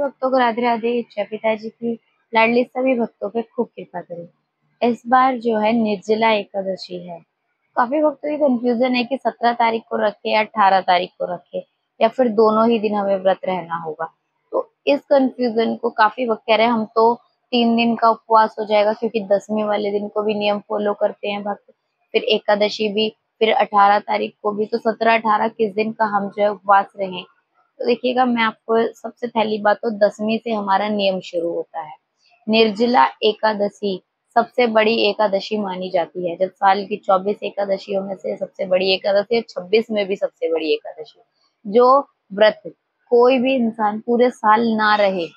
भक्तों को राधे राधे। जय पिताजी की लाडली सभी भक्तों पे खूब कृपा करें। इस बार जो है निर्जला एकादशी है। काफी भक्तों की कंफ्यूजन है कि 17 तारीख को रखे या 18 तारीख को रखे या फिर दोनों ही दिन हमें व्रत रहना होगा। तो इस कंफ्यूजन को काफी भक्त कह रहे हैं हम तो 3 दिन का उपवास हो जाएगा, क्योंकि 10वीं वाले दिन को भी नियम फॉलो करते हैं भक्त, फिर एकादशी भी, फिर 18 तारीख को भी। तो 17-18 किस दिन का हम जो है उपवास रहें। तो देखिएगा, मैं आपको सबसे पहली बात तो 10वीं से हमारा नियम शुरू होता है। निर्जला एकादशी सबसे बड़ी एकादशी मानी जाती है। जब साल की 24 एकादशियों में से सबसे बड़ी एकादशी है, 26 में भी सबसे बड़ी एकादशी। जो व्रत कोई भी इंसान पूरे साल ना रहे,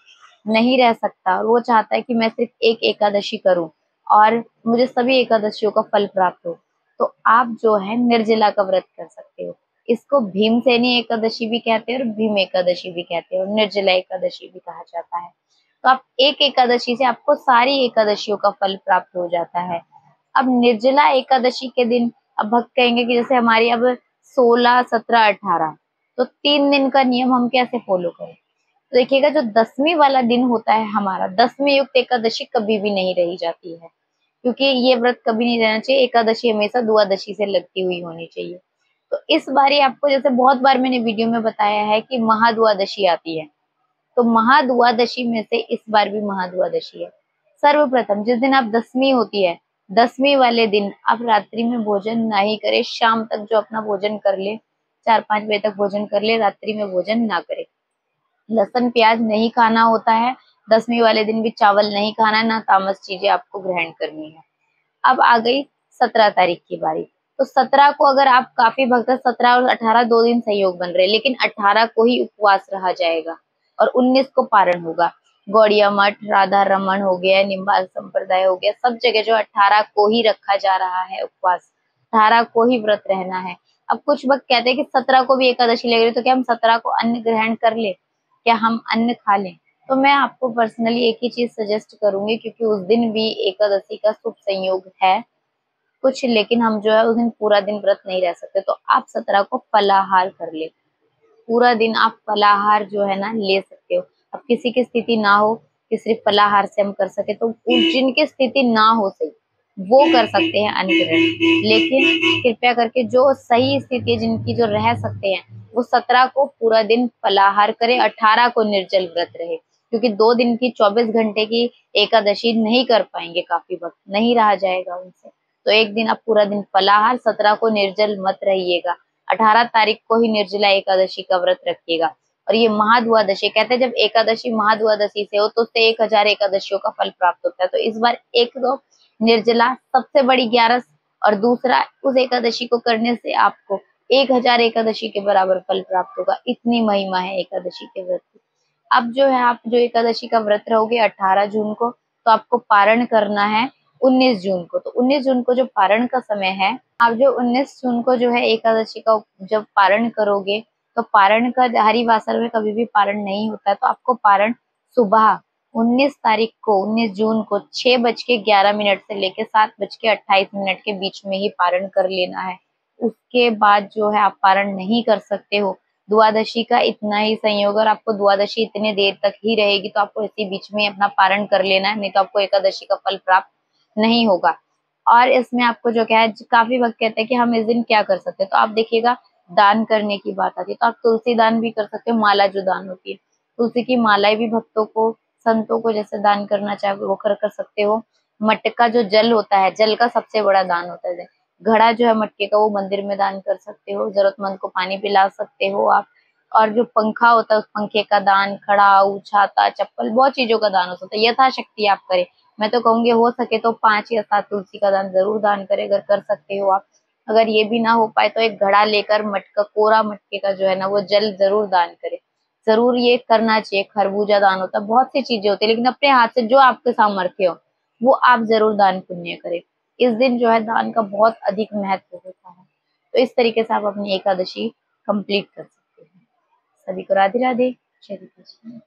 नहीं रह सकता, और वो चाहता है कि मैं सिर्फ एक एकादशी करूं और मुझे सभी एकादशियों का फल प्राप्त हो, तो आप जो है निर्जला का व्रत कर सकते हो। इसको भीमसेनी एकादशी भी कहते हैं और भीम एकादशी भी कहते हैं और निर्जला एकादशी भी कहा जाता है। तो आप एक एकादशी से आपको सारी एकादशियों का फल प्राप्त हो जाता है। अब निर्जला एकादशी के दिन अब भक्त कहेंगे कि जैसे हमारी अब 16, 17, 18, तो 3 दिन का नियम हम कैसे फॉलो करें। तो देखिएगा, जो 10वीं वाला दिन होता है हमारा, 10वीं युक्त एकादशी कभी भी नहीं रही जाती है, क्योंकि ये व्रत कभी नहीं रहना चाहिए। एकादशी हमेशा द्वादशी से लगती हुई होनी चाहिए। तो इस बारी आपको, जैसे बहुत बार मैंने वीडियो में बताया है कि महाद्वादशी आती है, तो महाद्वादशी में से इस बार भी महाद्वादशी है। सर्वप्रथम जिस दिन आप 10वीं होती है, 10वीं वाले दिन आप रात्रि में भोजन ना ही करें। शाम तक जो अपना भोजन कर ले, 4-5 बजे तक भोजन कर ले, रात्रि में भोजन ना करे। लहसुन प्याज नहीं खाना होता है। 10वीं वाले दिन भी चावल नहीं खाना है, ना तामस चीजें आपको ग्रहण करनी है। अब आ गई 17 तारीख की बारी। तो 17 को अगर आप काफी भक्त, 17 और 18 2 दिन संयोग बन रहे, लेकिन 18 को ही उपवास रहा जाएगा और 19 को पारण होगा। गौड़िया मठ, राधा रमन हो गया, निम्बाल संप्रदाय हो गया, सब जगह जो 18 को ही रखा जा रहा है उपवास, 18 को ही व्रत रहना है। अब कुछ भक्त कहते हैं कि 17 को भी एकादशी लग रही है, तो क्या हम 17 को अन्न ग्रहण कर ले, क्या हम अन्न खा लें। तो मैं आपको पर्सनली एक ही चीज सजेस्ट करूंगी, क्योंकि उस दिन भी एकादशी का शुभ संयोग है कुछ, लेकिन हम जो है उस दिन पूरा दिन व्रत नहीं रह सकते। तो आप 17 को फलाहार कर ले, पूरा दिन आप फलाहार जो है ना ले सकते हो। अब किसी की स्थिति ना हो कि सिर्फ फलाहार से हम कर सके, तो जिनकी स्थिति ना हो सही, वो कर सकते हैं अन्न ग्रहण। लेकिन कृपया करके जो सही स्थिति है, जिनकी जो रह सकते हैं, वो 17 को पूरा दिन फलाहार करे, 18 को निर्जल व्रत रहे, क्योंकि 2 दिन की 24 घंटे की एकादशी नहीं कर पाएंगे, काफी वक्त नहीं रहा जाएगा उनसे। तो एक दिन आप पूरा दिन फलाहार, 17 को निर्जल मत रहिएगा, 18 तारीख को ही निर्जला एकादशी का व्रत रखिएगा। और ये महाद्वादशी कहते हैं, जब एकादशी महाद्वादशी से हो तो उससे 1000 एकादशियों का फल प्राप्त होता है। तो इस बार एक तो निर्जला सबसे बड़ी 11, और दूसरा उस एकादशी को करने से आपको 1000 एकादशी के बराबर फल प्राप्त होगा। इतनी महिमा है एकादशी के व्रत की। अब जो है, आप जो एकादशी का व्रत रहोगे 18 जून को, तो आपको पारण करना है 19 जून को। तो 19 जून को जो पारण का समय है, आप जो 19 जून को जो है एकादशी का जब पारण करोगे, तो पारण का हरिवासर में कभी भी पारण नहीं होता है। तो आपको पारण सुबह 19 तारीख को, 19 जून को 6:11 से लेकर 7:28 के बीच में ही पारण कर लेना है। उसके बाद जो है आप पारण नहीं कर सकते हो। द्वादशी का इतना ही संयोग, और आपको द्वादशी इतने देर तक ही रहेगी, तो आपको इसी बीच में अपना पारण कर लेना है, नहीं तो आपको एकादशी का फल प्राप्त नहीं होगा। और इसमें आपको जो क्या है, काफी वक्त कहते हैं कि हम इस दिन क्या कर सकते हैं, तो आप देखिएगा, दान करने की बात आती है तो आप तुलसी दान भी कर सकते हो। माला जो दान होती है, तुलसी की मालाएं भी भक्तों को, संतों को जैसे दान करना चाहे वो कर सकते हो। मटका जो जल होता है, जल का सबसे बड़ा दान होता है। घड़ा जो है मटके का, वो मंदिर में दान कर सकते हो, जरूरतमंद को पानी पिला सकते हो आप। और जो पंखा होता है, उस पंखे का दान, खड़ाऊ, छाता, चप्पल, बहुत चीजों का दान हो सकता है। यथाशक्ति आप करें। मैं तो कहूंगी हो सके तो 5 या 7 तुलसी का दान जरूर दान करें, अगर कर सकते हो आप। अगर ये भी ना हो पाए तो एक घड़ा लेकर मटका, कोरा मटके का जो है ना, वो जल जरूर दान करें। जरूर ये करना चाहिए। खरबूजा दान होता है, बहुत सी चीजें होती है, लेकिन अपने हाथ से जो आपके सामर्थ्य हो वो आप जरूर दान पुण्य करें। इस दिन जो है दान का बहुत अधिक महत्व होता है। तो इस तरीके से आप अपनी एकादशी कंप्लीट कर सकते हैं। सभी को राधे राधे। जय श्री कृष्ण।